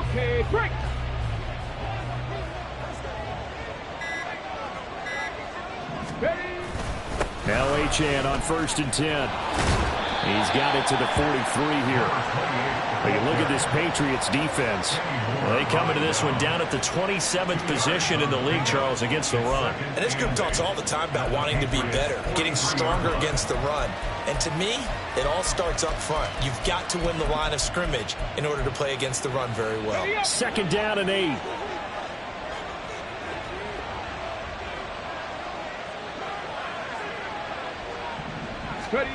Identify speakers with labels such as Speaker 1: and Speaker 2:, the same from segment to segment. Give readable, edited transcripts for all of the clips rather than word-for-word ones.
Speaker 1: Okay, break.
Speaker 2: Now Achane on 1st and 10. He's got it to the 43 here. But you look at this Patriots defense.
Speaker 3: They come into this one down at the 27th position in the league, Charles, against the run.
Speaker 4: And this group talks all the time about wanting to be better, getting stronger against the run. And to me, it all starts up front. You've got to win the line of scrimmage in order to play against the run very well.
Speaker 2: 2nd down and 8.
Speaker 1: Ready.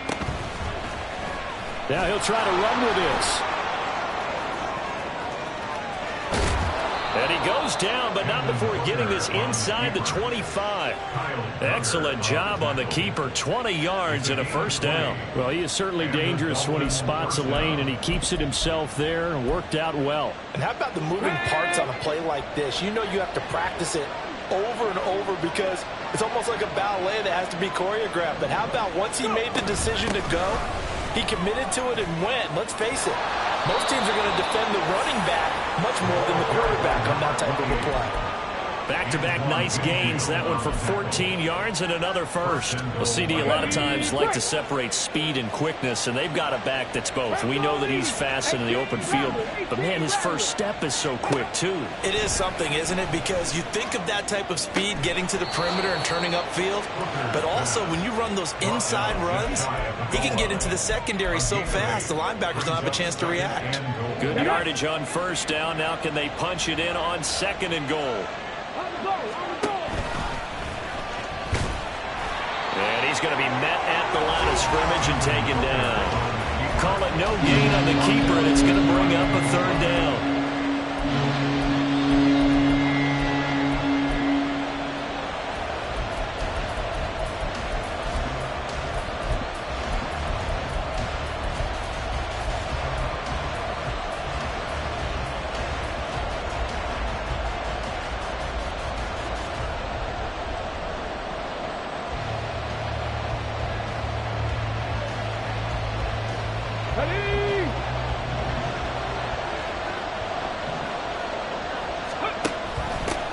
Speaker 2: Now he'll try to run with this.
Speaker 3: And he goes down, but not before getting this inside the 25. Excellent job on the keeper. 20 yards and a 1st down.
Speaker 2: Well, he is certainly dangerous when he spots a lane, and he keeps it himself there and worked out well.
Speaker 5: And how about the moving parts on a play like this? You know you have to practice it over and over because it's almost like a ballet that has to be choreographed. But how about once he made the decision to go, he committed to it and went. Let's face it, most teams are going to defend the running back much more than the quarterback on that type of a play.
Speaker 3: Back-to-back nice gains. That one for 14 yards and another 1st. Well, CD a lot of times like to separate speed and quickness, and they've got a back that's both. We know that he's fast in the open field, but, man, his first step is so quick, too.
Speaker 4: It is something, isn't it? Because you think of that type of speed getting to the perimeter and turning upfield, but also when you run those inside runs, he can get into the secondary so fast the linebackers don't have a chance to react.
Speaker 3: Good yardage on 1st down. Now can they punch it in on 2nd and goal? And he's going to be met at the line of scrimmage and taken down. Call it no gain on the keeper, and it's going to bring up a 3rd down.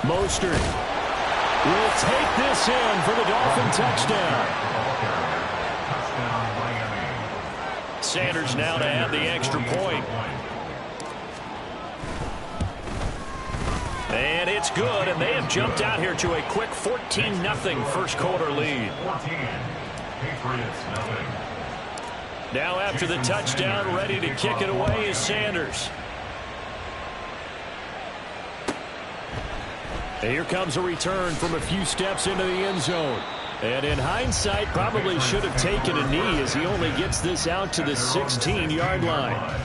Speaker 2: Mostert will take this in for the Dolphin touchdown.
Speaker 3: Sanders now to add the extra point. And it's good, and they have jumped out here to a quick 14-0 first quarter lead. Now after the touchdown, ready to kick it away is Sanders.
Speaker 2: And here comes a return from a few steps into the end zone. And in hindsight, probably should have taken a knee as he only gets this out to the 16-yard line.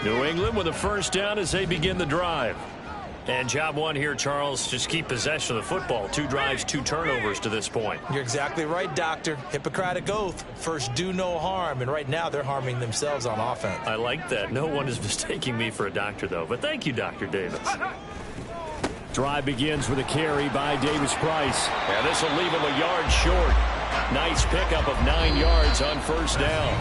Speaker 2: New England with a 1st down as they begin the drive.
Speaker 3: And job one here, Charles, just keep possession of the football. 2 drives, 2 turnovers to this point.
Speaker 4: You're exactly right, Doctor. Hippocratic oath. First, do no harm. And right now, they're harming themselves on offense.
Speaker 3: I like that. No one is mistaking me for a doctor, though. But thank you, Dr. Davis.
Speaker 2: Drive begins with a carry by Davis Price.
Speaker 3: And this will leave him a yard short. Nice pickup of 9 yards on 1st down.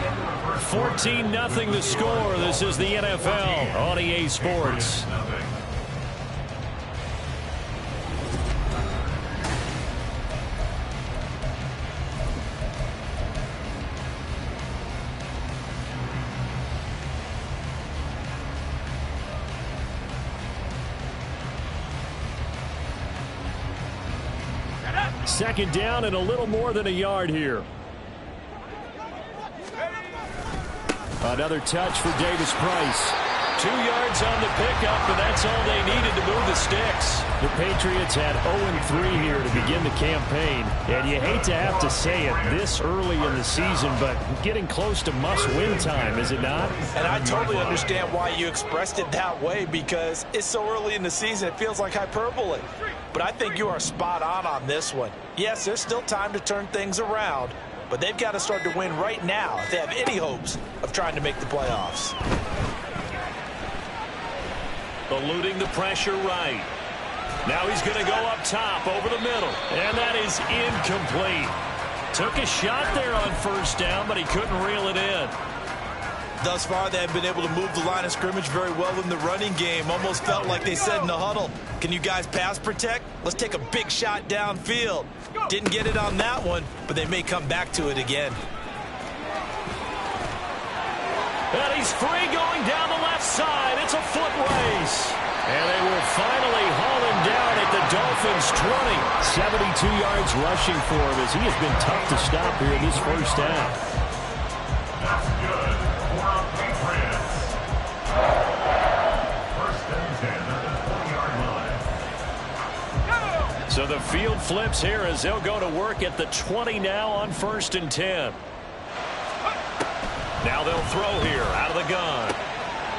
Speaker 3: 14-0 the score. This is the NFL on EA Sports.
Speaker 2: Second down and a little more than a yard here. Another touch for Davis Price.
Speaker 3: 2 yards on the pickup, and that's all they needed to move the sticks.
Speaker 2: The Patriots had 0-3 here to begin the campaign. And you hate to have to say it this early in the season, but getting close to must-win time, is it not?
Speaker 5: And I totally understand why you expressed it that way, because it's so early in the season, it feels like hyperbole. But I think you are spot on this one. Yes, there's still time to turn things around, but they've got to start to win right now if they have any hopes of trying to make the playoffs.
Speaker 3: Eluding the pressure right. Now he's going to go up top over the middle. And that is incomplete. Took a shot there on 1st down, but he couldn't reel it in.
Speaker 4: Thus far, they have been able to move the line of scrimmage very well in the running game. Almost felt like they said in the huddle, can you guys pass protect? Let's take a big shot downfield. Didn't get it on that one, but they may come back to it again.
Speaker 3: And he's free going down the left side. It's a foot race. And they will finally haul him down at the Dolphins' 20. 72 yards rushing for him as he has been tough to stop here in this first half.
Speaker 1: That's good. First and 10 at the 20-yard line.
Speaker 3: So the field flips here as they'll go to work at the 20 now on 1st and 10. Now they'll throw here out of the gun.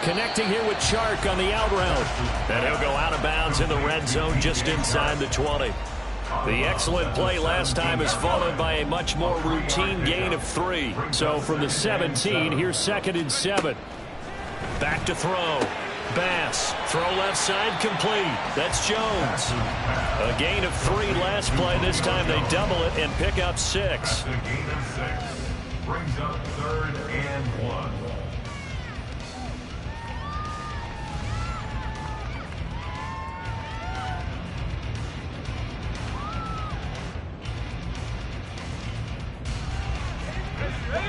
Speaker 3: Connecting here with Chark on the out route. And he'll go out of bounds in the red zone just inside the 20. The excellent play last time is followed by a much more routine gain of 3. So from the 17, here's 2nd and 7. Back to throw. Bass. Throw left side complete. That's Jones. A gain of 3 last play. This time they double it and pick up 6.
Speaker 1: A gain of 6. Brings up 3rd and 1.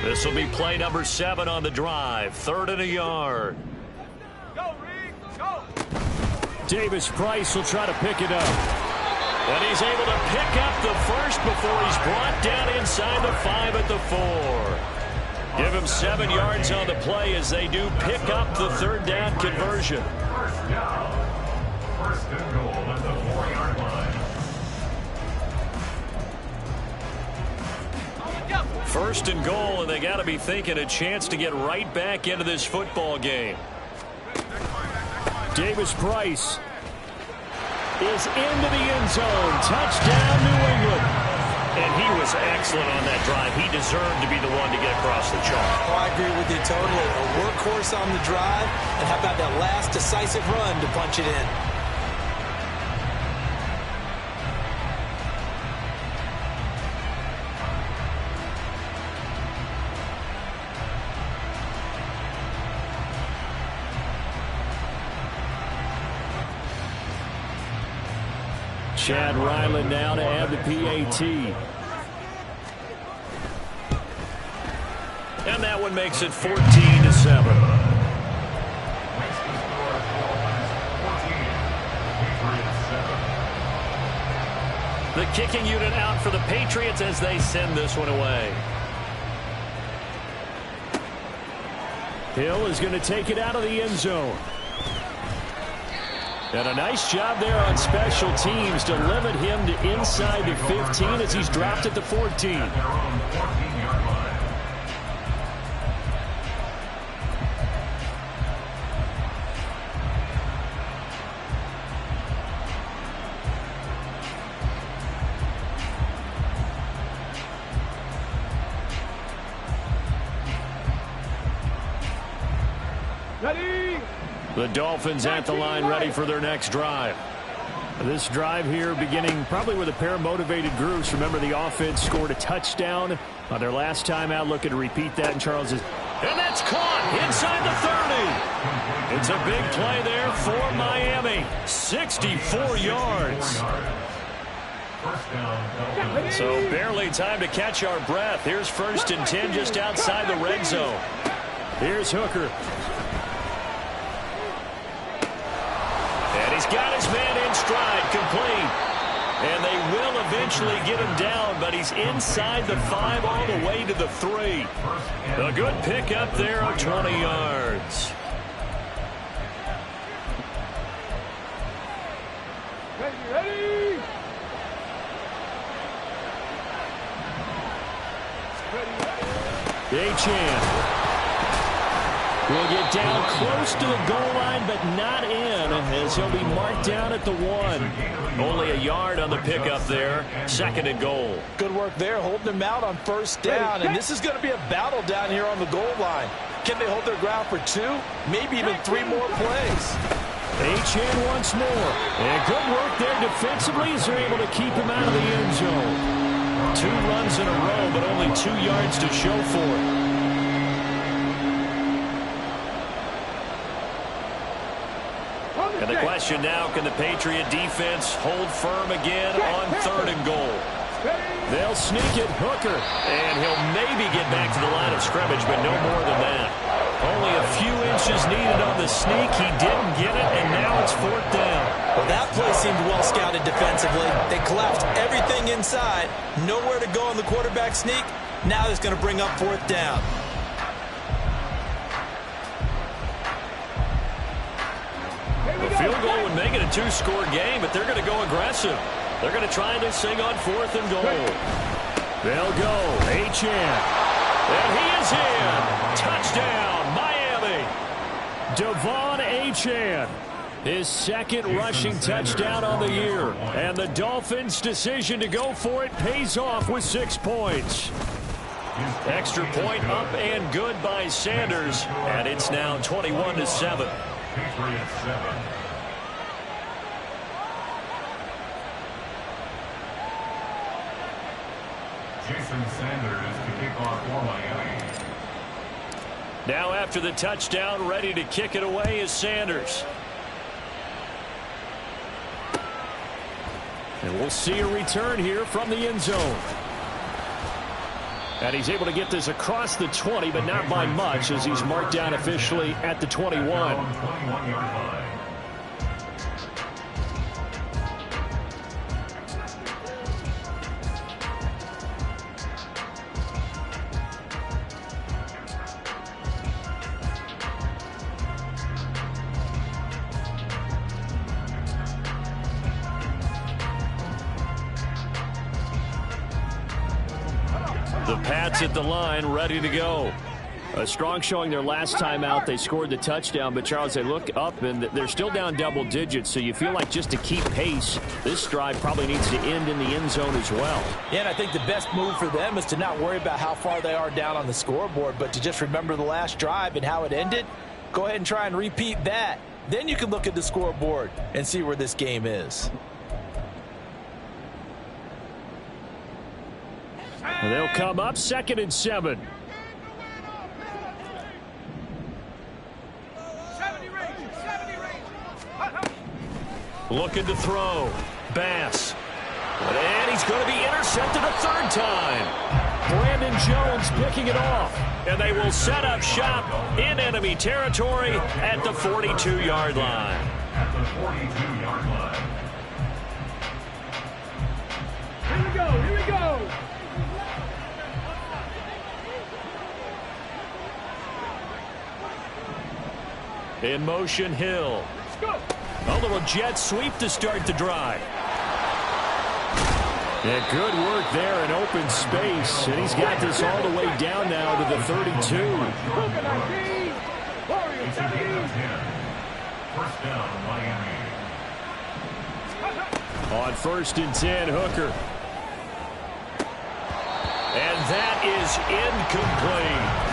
Speaker 3: This will be play number 7 on the drive. 3rd and a yard.
Speaker 1: Go, Reed, go.
Speaker 2: Davis Price will try to pick it up.
Speaker 3: And he's able to pick up the first before he's brought down inside the 5 at the 4. Give him 7 yards on the play as they do pick up the 3rd down conversion.
Speaker 1: First down. First and goal at the 4-yard line.
Speaker 3: First and goal, and they got to be thinking a chance to get right back into this football game.
Speaker 2: Davis Price is into the end zone. Touchdown, New England.
Speaker 3: And he was excellent on that drive. He deserved to be the one to get across the chalk.
Speaker 4: Oh, I agree with you totally. A workhorse on the drive, and how about that last decisive run to punch it in?
Speaker 2: Chad Ryland now to add the PAT.
Speaker 3: And that one makes it 14-7. The kicking unit out for the Patriots as they send this one away.
Speaker 2: Hill is going to take it out of the end zone. And a nice job there on special teams to limit him to inside the 15 as he's dropped at the 14.
Speaker 1: Ready?
Speaker 2: The Dolphins at the line, ready for their next drive. This drive here beginning probably with a pair of motivated groups. Remember, the offense scored a touchdown on their last time out. Looking to repeat that in Charles's.
Speaker 3: And that's caught inside the 30. It's a big play there for Miami. 64 yards. So barely time to catch our breath. Here's 1st and 10 just outside the red zone.
Speaker 2: Here's Hooker.
Speaker 3: And he's got his man in stride, complete. And they will eventually get him down, but he's inside the 5 all the way to the 3. A good pick up there of 20 yards.
Speaker 1: Ready?
Speaker 2: Achane will get down close to the goal line, but not in, as he'll be marked down at the 1.
Speaker 3: Only a yard on the pickup there. 2nd and goal.
Speaker 5: Good work there, holding them out on 1st down, and this is going to be a battle down here on the goal line. Can they hold their ground for 2, maybe even 3 more plays?
Speaker 2: Achane once more. And good work there defensively as they're able to keep him out of the end zone.
Speaker 3: 2 runs in a row, but only 2 yards to show for it. And the question now, can the Patriot defense hold firm again on 3rd and goal?
Speaker 2: They'll sneak it. Hooker.
Speaker 3: And he'll maybe get back to the line of scrimmage, but no more than that. Only a few inches needed on the sneak. He didn't get it, and now it's 4th down.
Speaker 4: Well, that play seemed well scouted defensively. They collapsed everything inside. Nowhere to go on the quarterback sneak. Now it's going to bring up 4th down.
Speaker 3: The field goal would make it a 2-score game, but they're going to go aggressive. They're going to try this thing on 4th and goal.
Speaker 2: They'll go. Achane.
Speaker 3: And he is in. Touchdown, Miami.
Speaker 2: Devon Achane. His 2nd rushing touchdown on the year. And the Dolphins' decision to go for it pays off with 6 points.
Speaker 3: Extra point up and good by Sanders. And it's now 21-7.
Speaker 1: Patriots 7. Jason Sanders to kick off for Miami.
Speaker 3: Now after the touchdown, ready to kick it away is Sanders.
Speaker 2: And we'll see a return here from the end zone. And he's able to get this across the 20, but not by much, as he's marked down officially at the 21.
Speaker 1: 21-yard line.
Speaker 3: The Pats at the line, ready to go.
Speaker 2: A strong showing their last time out. They scored the touchdown, but Charles, they look up and they're still down double digits, so you feel like just to keep pace, this drive probably needs to end in the end zone as well.
Speaker 5: Yeah, and I think the best move for them is to not worry about how far they are down on the scoreboard, but to just remember the last drive and how it ended. Go ahead and try and repeat that. Then you can look at the scoreboard and see where this game is.
Speaker 2: And they'll come up 2nd and 7.
Speaker 3: Looking to throw. Bass. And he's going to be intercepted a 3rd time.
Speaker 2: Brandon Jones picking it off.
Speaker 3: And they will set up shop in enemy territory at the 42-yard line.
Speaker 1: At the 42-yard line.
Speaker 6: Here we go, here we go.
Speaker 3: In motion, Hill. A little jet sweep to start the drive.
Speaker 2: Yeah, good work there in open space. And he's got this all the way down now to the 32.
Speaker 1: It's a gain of 10. First down, Miami.
Speaker 2: On 1st and 10, Hooker.
Speaker 3: And that is incomplete.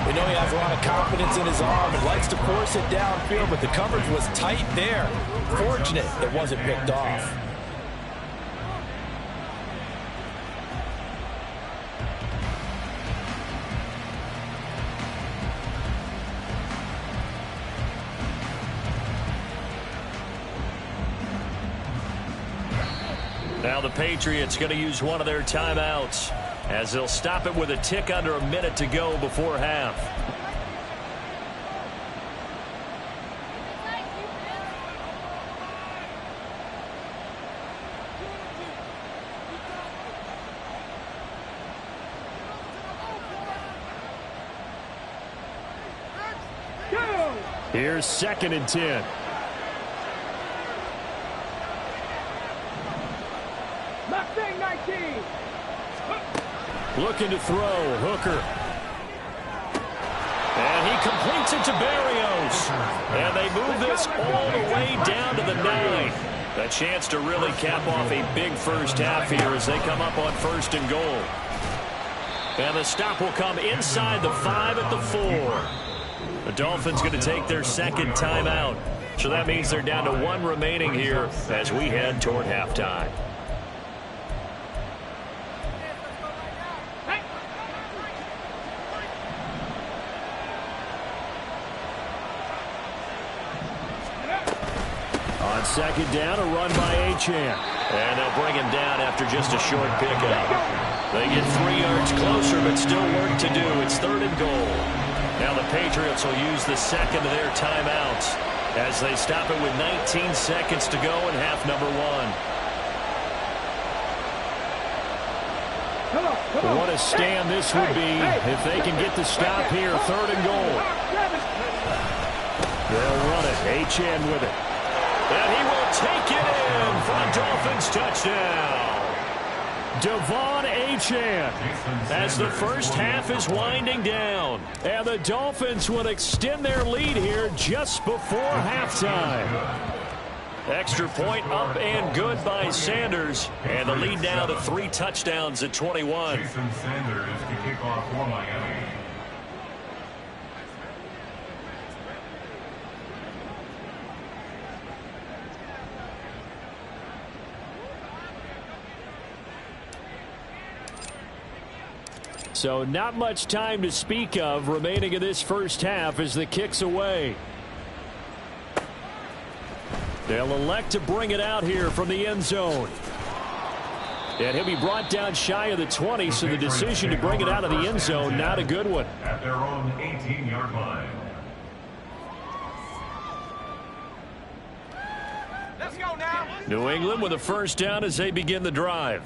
Speaker 5: We know he has a lot of confidence in his arm and likes to force it downfield, but the coverage was tight there. Fortunate it wasn't picked off.
Speaker 3: Now the Patriots going to use one of their timeouts, as they'll stop it with a tick under a minute to go before half.
Speaker 2: Here's 2nd and 10. Looking to throw. Hooker.
Speaker 3: And he completes it to Berrios. And they move this all the way down to the 9. A chance to really cap off a big first half here as they come up on 1st and goal. And the stop will come inside the 5 at the 4. The Dolphins going to take their 2nd timeout. So that means they're down to 1 remaining here as we head toward halftime.
Speaker 2: Second down, a run by Achane.
Speaker 3: And they'll bring him down after just a short pickup. They get 3 yards closer, but still work to do. It's 3rd and goal. Now the Patriots will use the second of their timeouts as they stop it with 19 seconds to go in half number 1.
Speaker 2: What a stand this would be if they can get the stop here. 3rd and goal. They'll run it. Achane with it.
Speaker 3: And he will take it in for a Dolphins touchdown.
Speaker 2: Devon Achane as the first half is winding down. And the Dolphins will extend their lead here just before halftime.
Speaker 3: Extra point up and good by Sanders. And the lead now to 3 touchdowns at 21.
Speaker 1: Jason Sanders to kick off for Miami.
Speaker 2: So not much time to speak of remaining in this first half as the kick's away. They'll elect to bring it out here from the end zone. And he'll be brought down shy of the 20, so the decision to bring it out of the end zone, not a good one.
Speaker 1: At their own 18-yard line.
Speaker 6: Let's go now.
Speaker 3: New England with a first down as they begin the drive.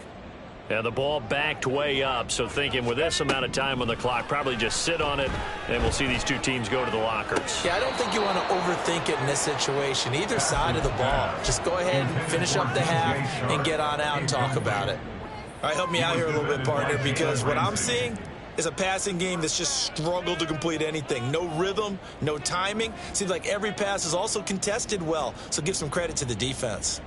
Speaker 3: And the ball backed way up, so thinking with this amount of time on the clock, probably just sit on it, and we'll see these two teams go to the lockers.
Speaker 4: Yeah, I don't think you want to overthink it in this situation, either side of the ball. Just go ahead and finish up the half and get on out and talk about it. All right, help me out here a little bit, partner, because what I'm seeing is a passing game that's just struggled to complete anything. No rhythm, no timing. Seems like every pass is also contested well, so give some credit to the defense.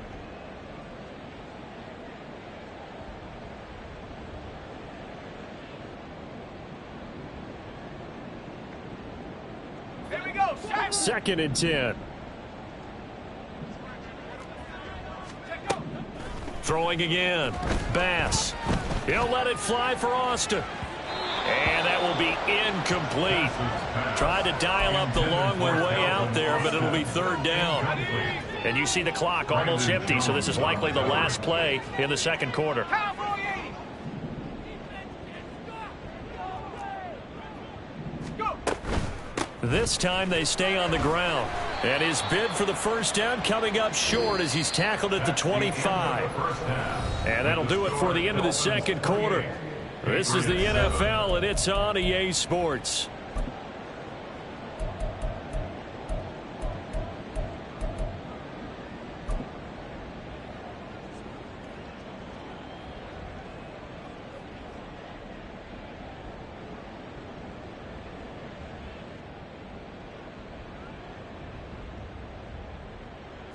Speaker 6: Here we go.
Speaker 2: 2nd and 10.
Speaker 3: Throwing again. Bass. He'll let it fly for Austin. And that will be incomplete. Tried to dial up the long one way out there, but it'll be 3rd down. And you see the clock almost empty, so this is likely the last play in the 2nd quarter. This time they stay on the ground. And his bid for the first down coming up short as he's tackled at the 25. And that'll do it for the end of the 2nd quarter. This is the NFL, and it's on EA Sports.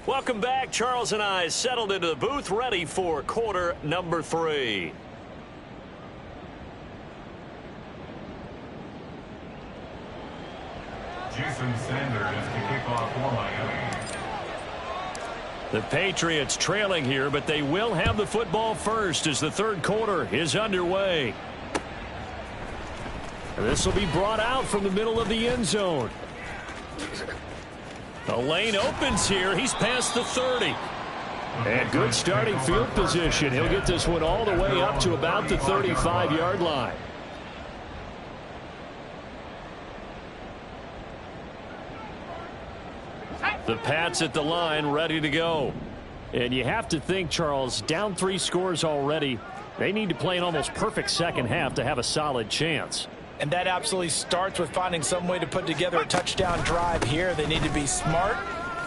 Speaker 3: Welcome back. Charles and I settled into the booth, ready for quarter number 3.
Speaker 1: Jason Sanders to kick off for Miami.
Speaker 2: The Patriots trailing here, but they will have the football first as the 3rd quarter is underway. This will be brought out from the middle of the end zone. The lane opens here. He's past the 30. And good starting field position. He'll get this one all the way up to about the 35-yard line. The Pats at the line, ready to go. And you have to think, Charles, down 3 scores already. They need to play an almost perfect second half to have a solid chance.
Speaker 5: And that absolutely starts with finding some way to put together a touchdown drive here. They need to be smart,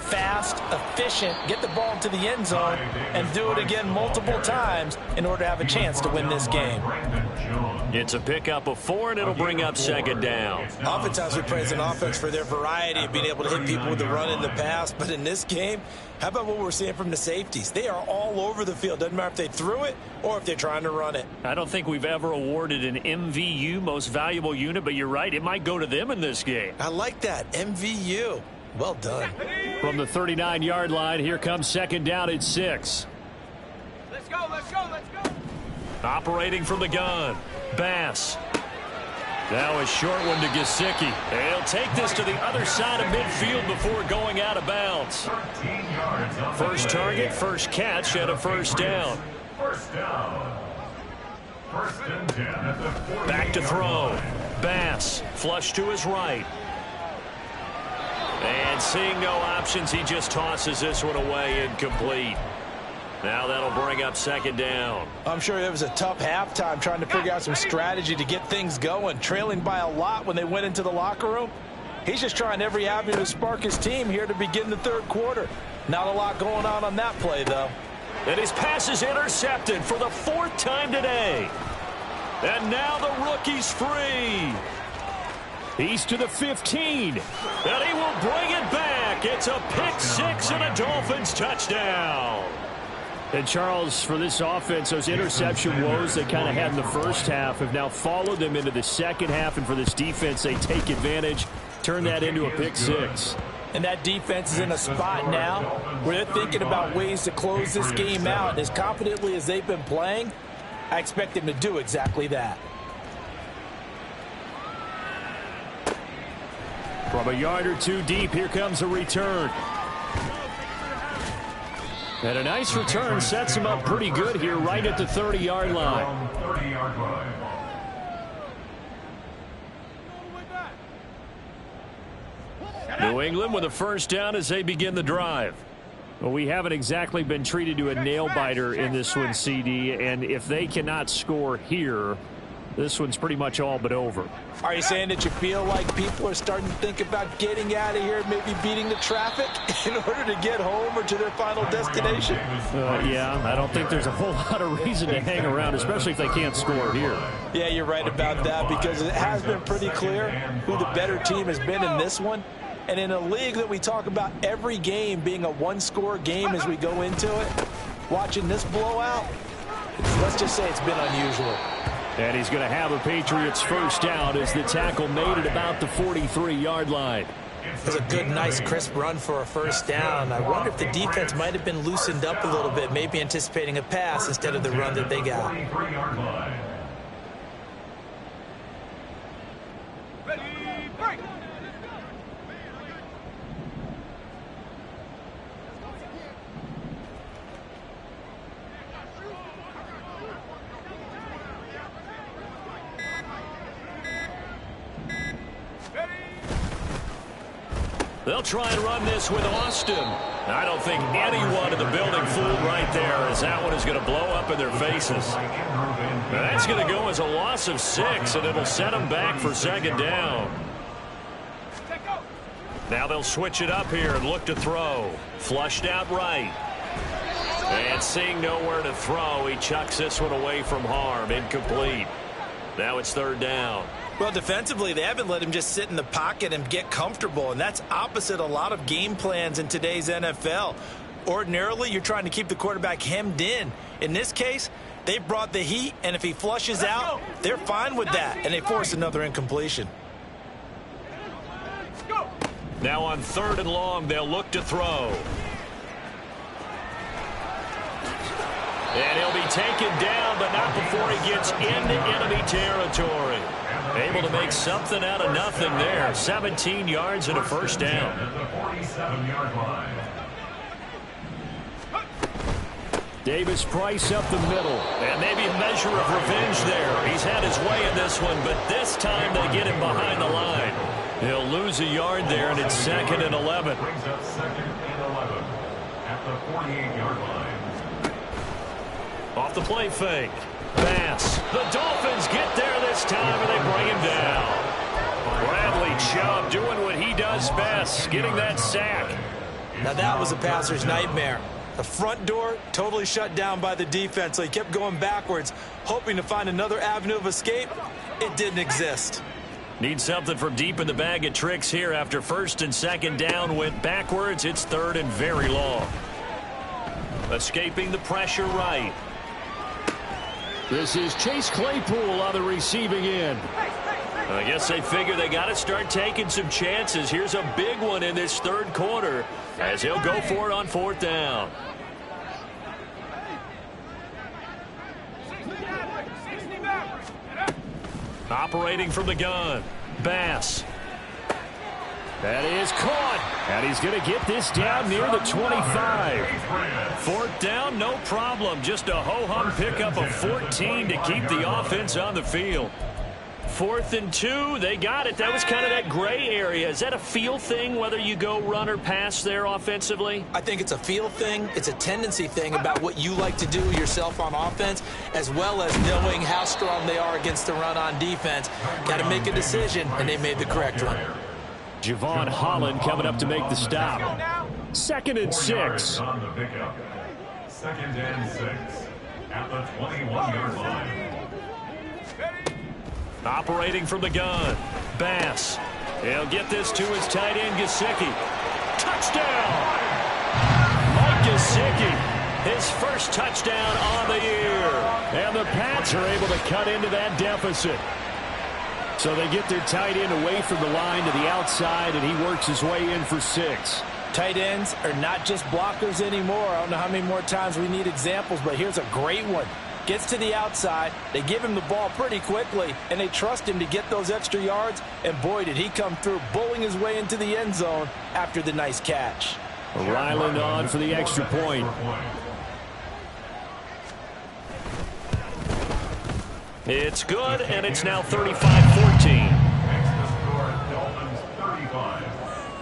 Speaker 5: fast, efficient, get the ball to the end zone, and do it again multiple times in order to have a chance to win this game.
Speaker 3: It's a pickup of 4, and it'll bring up 2nd down.
Speaker 4: Oftentimes we praise an offense for their variety of being able to hit people with the run in the pass, but in this game, how about what we're seeing from the safeties? They are all over the field. Doesn't matter if they threw it or if they're trying to run it.
Speaker 2: I don't think we've ever awarded an MVU, most valuable unit, but you're right, it might go to them in this game.
Speaker 4: I like that, MVU. Well done.
Speaker 2: From the 39-yard line, here comes 2nd down at 6.
Speaker 6: Let's go, let's go, let's go.
Speaker 3: Operating from the gun. Bass. Now a short one to Gesicki. He'll take this to the other side of midfield before going out of bounds. First target, first catch, and a first down.
Speaker 1: First down. First and 10 at the 40.
Speaker 3: Back to throw. Bass, flush to his right. And seeing no options, he just tosses this one away, incomplete. Now that'll bring up second down.
Speaker 5: I'm sure it was a tough halftime trying to figure out some strategy to get things going. Trailing by a lot when they went into the locker room. He's just trying every avenue to spark his team here to begin the third quarter. Not a lot going on that play, though.
Speaker 3: And his pass is intercepted for the fourth time today. And now the rookie's free.
Speaker 2: He's to the 15.
Speaker 3: And he will bring it back. It's a pick six and a Dolphins touchdown.
Speaker 2: And Charles, for this offense, those interception woes they kind of had in the first half have now followed them into the second half. And for this defense, they take advantage, turn that into a pick six.
Speaker 5: And that defense is in a spot now where they're thinking about ways to close this game out. And as confidently as they've been playing, I expect them to do exactly that.
Speaker 2: From a yard or two deep, here comes a return. And a nice return sets him up pretty good here right at the 30-yard line.
Speaker 1: 30-yard line.
Speaker 3: New England with a first down as they begin the drive.
Speaker 2: Well, we haven't exactly been treated to a nail-biter in this one, CD, and if they cannot score here, this one's pretty much all but over.
Speaker 5: Are you saying that you feel like people are starting to think about getting out of here, maybe beating the traffic in order to get home or to their final destination?
Speaker 2: Yeah, I don't think there's a whole lot of reason to hang around, especially if they can't score here.
Speaker 5: Yeah, you're right about that because it has been pretty clear who the better team has been in this one. And in a league that we talk about every game being a one-score game as we go into it, watching this blowout, let's just say it's been unusual.
Speaker 2: And he's going to have a Patriots first down as the tackle made at about the 43-yard line.
Speaker 5: It was a good, nice, crisp run for a first down. I wonder if the defense might have been loosened up a little bit, maybe anticipating a pass instead of the run that they got.
Speaker 1: 43-yard line.
Speaker 6: Ready, break.
Speaker 3: They'll try and run this with Austin. I don't think anyone in the building fooled right there, as that one is going to blow up in their faces. That's going to go as a loss of 6, and it'll set them back for second down. Now they'll switch it up here and look to throw. Flushed out right. And seeing nowhere to throw, he chucks this one away from harm. Incomplete. Now it's third down.
Speaker 4: Well, defensively, they haven't let him just sit in the pocket and get comfortable, and that's opposite a lot of game plans in today's NFL. Ordinarily, you're trying to keep the quarterback hemmed in. In this case, they brought the heat, and if he flushes out, they're fine with that, and they force another incompletion.
Speaker 3: Now on third and long, they'll look to throw. And he'll be taken down, but not before he gets into enemy territory. Able to make something out of nothing there. 17 yards and a first down.
Speaker 1: At the 47-yard line.
Speaker 2: Davis Price up the middle.
Speaker 3: And maybe a measure of revenge there. He's had his way in this one, but this time they get him behind the line. He'll lose a yard there, and it's second and 11.
Speaker 1: Brings up second and 11 at the 48-yard line.
Speaker 3: Off the play fake. Pass. The Dolphins get there this time, and they bring him down. Bradley Chubb doing what he does best, getting that sack.
Speaker 5: Now that was a passer's nightmare. The front door totally shut down by the defense, so he kept going backwards, hoping to find another avenue of escape. It didn't exist.
Speaker 3: Need something from deep in the bag of tricks here after first and second down went backwards. It's third and very long. Escaping the pressure right.
Speaker 2: This is Chase Claypool on the receiving end.
Speaker 3: I guess they figure they got to start taking some chances. Here's a big one in this third quarter as he'll go for it on fourth down. Operating from the gun. Bass.
Speaker 2: That is caught. And he's going to get this down near the 25.
Speaker 3: 4th down, no problem. Just a ho-hum pickup of 14 to keep the offense on the field. 4th and 2, they got it. That was kind of that gray area. Is that a feel thing, whether you go run or pass there offensively?
Speaker 4: I think it's a feel thing. It's a tendency thing about what you like to do yourself on offense, as well as knowing how strong they are against the run on defense. Got to make a decision, and they made the correct one.
Speaker 2: Javon Holland coming up to make the stop. 2nd and 6.
Speaker 1: On the pickup. 2nd and 6 at the 21-yard line.
Speaker 3: Operating from the gun. Bass. He'll get this to his tight end, Gesicki. Touchdown! Mike Gesicki, his first touchdown on the year.
Speaker 2: And the Pats are able to cut into that deficit. So they get their tight end away from the line to the outside, and he works his way in for 6.
Speaker 5: Tight ends are not just blockers anymore. I don't know how many more times we need examples, but here's a great one. Gets to the outside, they give him the ball pretty quickly, and they trust him to get those extra yards, and boy, did he come through, bowling his way into the end zone after the nice catch.
Speaker 2: Ryland on for the extra point.
Speaker 3: It's good, and it's now 35-14.
Speaker 1: Makes the score Dolphins 35,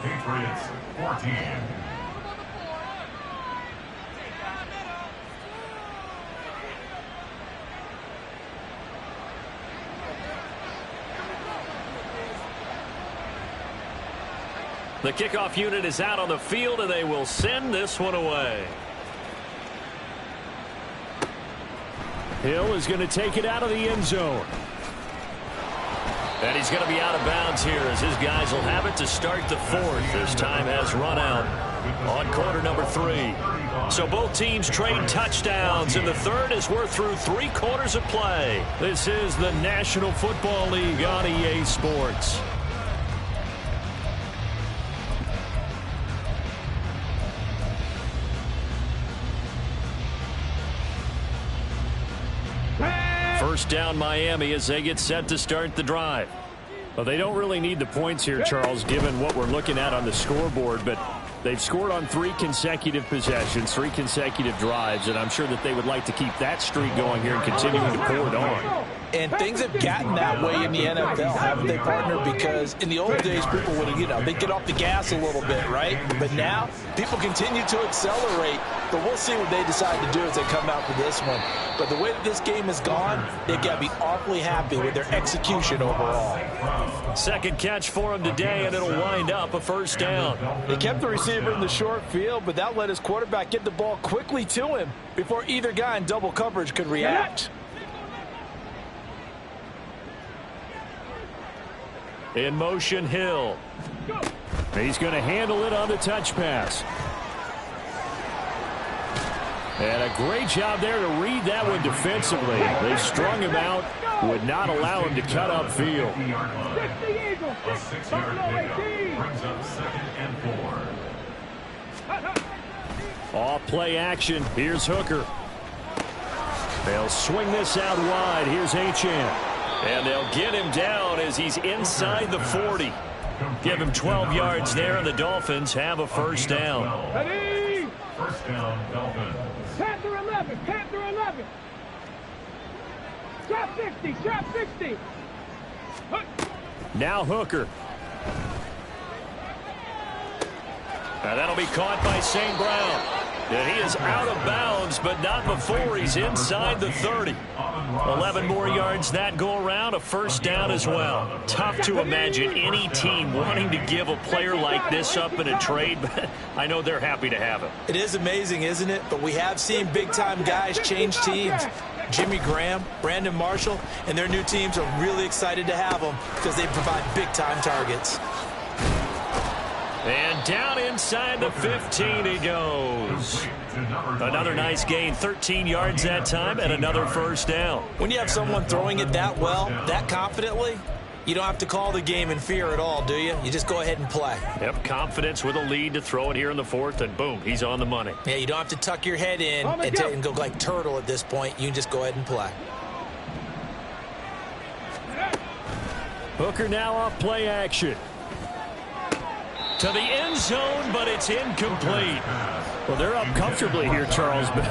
Speaker 1: Patriots 14.
Speaker 3: The kickoff unit is out on the field, and they will send this one away.
Speaker 2: Hill is going to take it out of the end zone.
Speaker 3: And he's going to be out of bounds here as his guys will have it to start the 4th. This time has run out on quarter number 3. So both teams trade touchdowns, and the 3rd as we're through 3 quarters of play.
Speaker 2: This is the National Football League on EA Sports.
Speaker 3: First down Miami as they get set to start the drive.
Speaker 2: Well, they don't really need the points here, Charles, given what we're looking at on the scoreboard, but they've scored on 3 consecutive possessions, 3 consecutive drives, and I'm sure that they would like to keep that streak going here and continuing to pour it on.
Speaker 5: And things have gotten that way in the NFL, haven't they, partner? Because in the old days, people would, they'd get off the gas a little bit, right? But now, people continue to accelerate. But we'll see what they decide to do as they come out for this one. But the way that this game has gone, they've got to be awfully happy with their execution overall.
Speaker 3: Second catch for him today, and it'll wind up a first down.
Speaker 5: They kept the receiver in the short field, but that let his quarterback get the ball quickly to him before either guy in double coverage could react.
Speaker 3: In motion, Hill.
Speaker 2: He's going to handle it on the touch pass. And a great job there to read that one defensively. They strung him out, would not allow him to cut upfield.
Speaker 1: A 6-yard pickup brings up 2nd and 4.
Speaker 2: Off play action. Here's Hooker. They'll swing this out wide. Here's Achane.
Speaker 3: And they'll get him down as he's inside the 40. Give him 12 yards there, and the Dolphins have a first down.
Speaker 6: Ready?
Speaker 1: First down, Dolphins.
Speaker 6: Panther 11, Panther 11. Trap 60, trap 60.
Speaker 2: Now Hooker.
Speaker 3: Now that'll be caught by St. Brown. And he is out of bounds, but not before he's inside the 30. 11 more yards that go around, a first down as well. Tough to imagine any team wanting to give a player like this up in a trade, but I know they're happy to have him.
Speaker 4: It is amazing, isn't it? But we have seen big-time guys change teams. Jimmy Graham, Brandon Marshall, and their new teams are really excited to have them because they provide big-time targets.
Speaker 3: And down inside the 15 he goes. Another nice gain, 13 yards that time, and another first down.
Speaker 4: When you have someone throwing it that well, that confidently, you don't have to call the game in fear at all, do you? You just go ahead and play.
Speaker 3: Yep, confidence with a lead to throw it here in the 4th, and boom, he's on the money.
Speaker 4: Yeah, you don't have to tuck your head in and go like turtle at this point. You can just go ahead and play.
Speaker 2: Hooker now off play action.
Speaker 3: To the end zone, but it's incomplete.
Speaker 2: Well, they're up comfortably here, Charles, but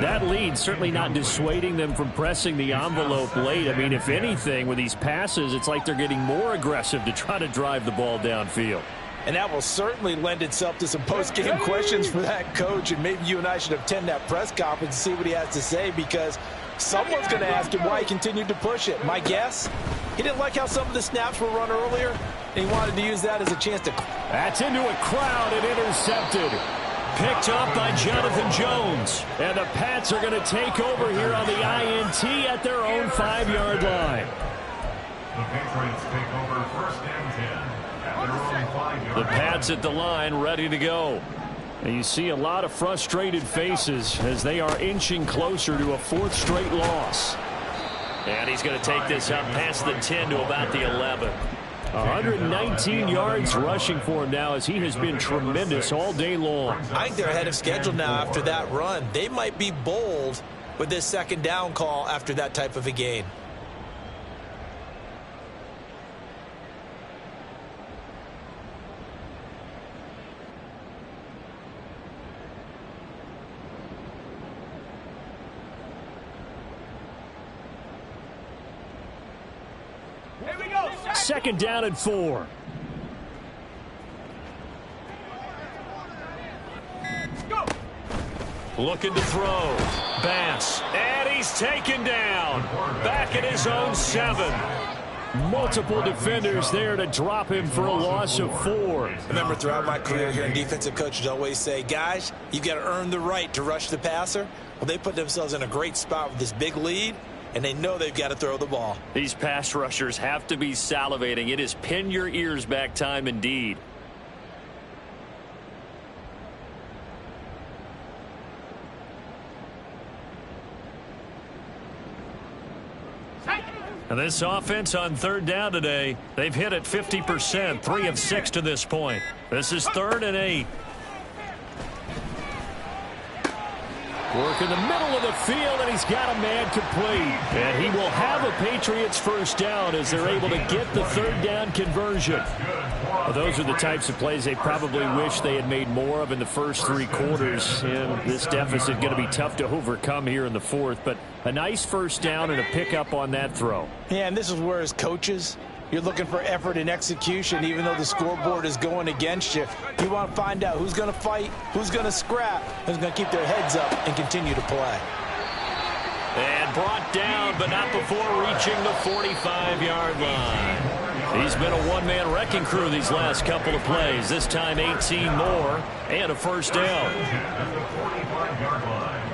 Speaker 2: that lead certainly not dissuading them from pressing the envelope late. I mean, if anything, with these passes, it's like they're getting more aggressive to try to drive the ball downfield.
Speaker 5: And that will certainly lend itself to some post-game questions for that coach, and maybe you and I should attend that press conference and see what he has to say, because someone's going to ask him why he continued to push it. My guess, he didn't like how some of the snaps were run earlier, and he wanted to use that as a chance to...
Speaker 2: That's into a crowd and intercepted.
Speaker 3: Picked up by Jonathan Jones.
Speaker 2: And the Pats are going to take over here on the INT at their own 5-yard line.
Speaker 1: The Patriots take over first and 10 at their own 5-yard line.
Speaker 3: The Pats at the line, ready to go.
Speaker 2: And you see a lot of frustrated faces as they are inching closer to a 4th straight loss.
Speaker 3: And he's going to take this up past the 10 to about the 11.
Speaker 2: 119 yards rushing for him now, as he has been tremendous all day long.
Speaker 5: I think they're ahead of schedule now after that run. They might be bold with this second down call after that type of a gain.
Speaker 2: Second down and 4.
Speaker 3: Looking to throw. Bass. And he's taken down. Back at his own 7.
Speaker 2: Multiple defenders there to drop him for a loss of 4.
Speaker 5: Remember, throughout my career here, defensive coaches always say, guys, you've got to earn the right to rush the passer. Well, they put themselves in a great spot with this big lead, and they know they've got to throw the ball.
Speaker 3: These pass rushers have to be salivating. It is pin your ears back time indeed. And this offense on third down today, they've hit it 50%, 3 of 6 to this point. This is 3rd and 8.
Speaker 2: Work in the middle of the field, and he's got a man complete. And he will have a Patriots first down as they're able to get the third down conversion. Well, those are the types of plays they probably wish they had made more of in the first 3 quarters. And this deficit going to be tough to overcome here in the 4th. But a nice first down and a pickup on that throw.
Speaker 5: Yeah, and this is where, as coaches, you're looking for effort and execution, even though the scoreboard is going against you. You want to find out who's going to fight, who's going to scrap, who's going to keep their heads up and continue to play.
Speaker 3: And brought down, but not before reaching the 45-yard line. He's been a one-man wrecking crew these last couple of plays. This time 18 more and a first down.
Speaker 1: At the 45-yard line.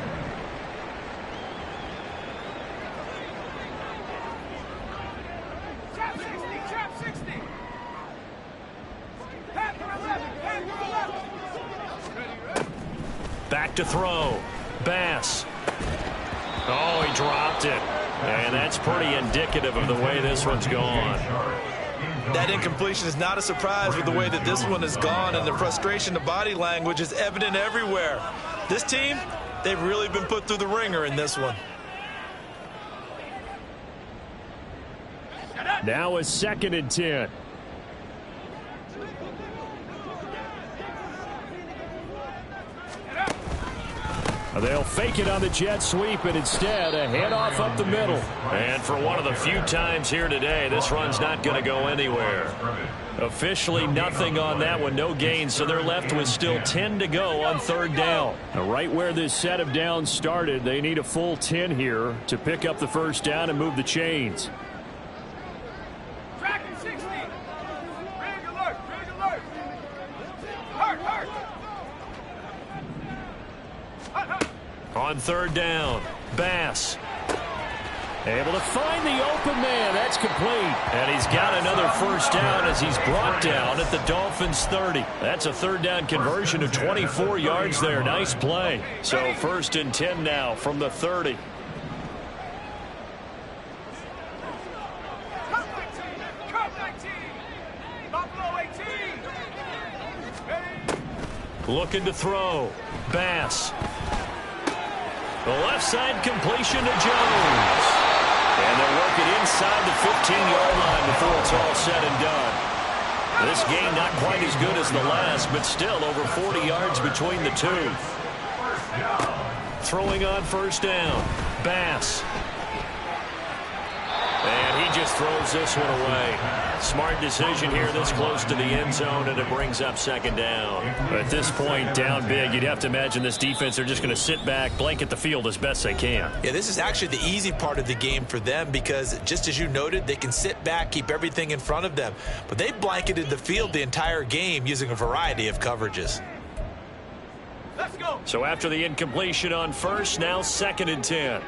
Speaker 3: Back to throw. Bass. Oh, he dropped it. And that's pretty indicative of the way this one's gone.
Speaker 4: That incompletion is not a surprise with the way that this one has gone, and the frustration, the body language is evident everywhere. This team, they've really been put through the ringer in this one.
Speaker 2: Now a 2nd and 10. They'll fake it on the jet sweep, and instead a handoff up the middle.
Speaker 3: And for one of the few times here today, this run's not going to go anywhere. Officially nothing on that one, no gain, so they're left with still 10 to go on third down.
Speaker 2: Now, right where this set of downs started, they need a full 10 here to pick up the first down and move the chains.
Speaker 3: On third down, Bass.
Speaker 2: Able to find the open man. That's complete.
Speaker 3: And he's got another first down as he's brought down at the Dolphins' 30. That's a third down conversion of 24 yards there. Nice play. So 1st and 10 now from the 30. Looking to throw. Bass. The left side completion to Jones. And they're working make it inside the 15-yard line before it's all said and done. This game not quite as good as the last, but still over 40 yards between the two. Throwing on first down, Bass. And he just throws this one away. Smart decision here this close to the end zone, and it brings up second down. At this point, down big, you'd have to imagine this defense, they're just going to sit back, blanket the field as best they can.
Speaker 4: Yeah, this is actually the easy part of the game for them because, just as you noted, they can sit back, keep everything in front of them. But they blanketed the field the entire game using a variety of coverages.
Speaker 6: Let's go.
Speaker 3: So after the incompletion on first, now 2nd and 10.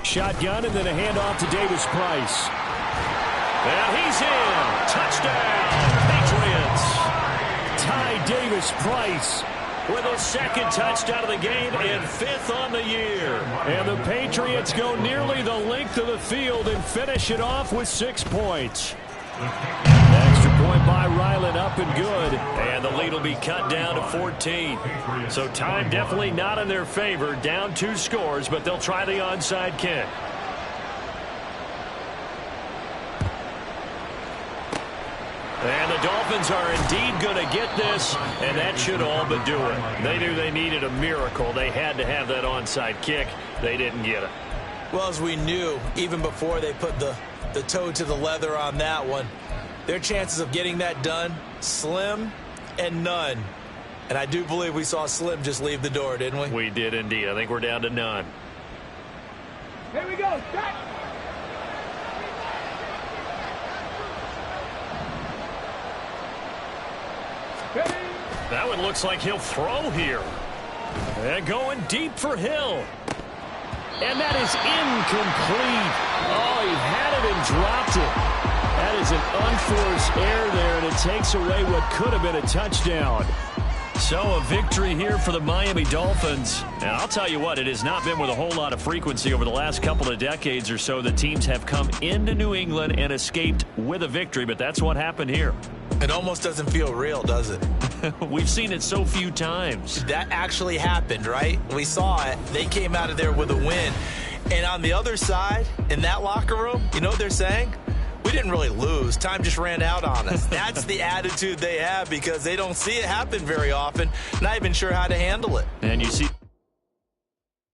Speaker 2: Shotgun and then a handoff to Davis Price.
Speaker 3: And he's in. Touchdown, Patriots.
Speaker 2: Ty Davis Price
Speaker 3: With his 2nd touchdown of the game and 5th on the year.
Speaker 2: And the Patriots go nearly the length of the field and finish it off with 6 points. Extra point by Ryland, up and good.
Speaker 3: And the lead will be cut down to 14. So time definitely not in their favor. Down 2 scores, but they'll try the onside kick. And the Dolphins are indeed going to get this, and that should all but do it. They knew they needed a miracle. They had to have that onside kick. They didn't get it.
Speaker 4: Well, as we knew, even before they put the toe to the leather on that one, their chances of getting that done, slim and none. And I do believe we saw Slim just leave the door, didn't we?
Speaker 3: We did indeed. I think we're down to none.
Speaker 6: Here we go. Back.
Speaker 3: That one looks like he'll throw here. And going deep for Hill.
Speaker 2: And that is incomplete. Oh, he had it and dropped it. That is an unforced error there, and it takes away what could have been a touchdown.
Speaker 3: So a victory here for the Miami Dolphins. And I'll tell you what, it has not been with a whole lot of frequency over the last couple of decades or so. The teams have come into New England and escaped with a victory, but that's what happened here.
Speaker 4: It almost doesn't feel real, does it?
Speaker 3: We've seen it so few times.
Speaker 4: That actually happened, right? We saw it. They came out of there with a win. And on the other side, in that locker room, you know what they're saying? We didn't really lose. Time just ran out on us. That's the attitude they have because they don't see it happen very often. Not even sure how to handle it.
Speaker 3: And you see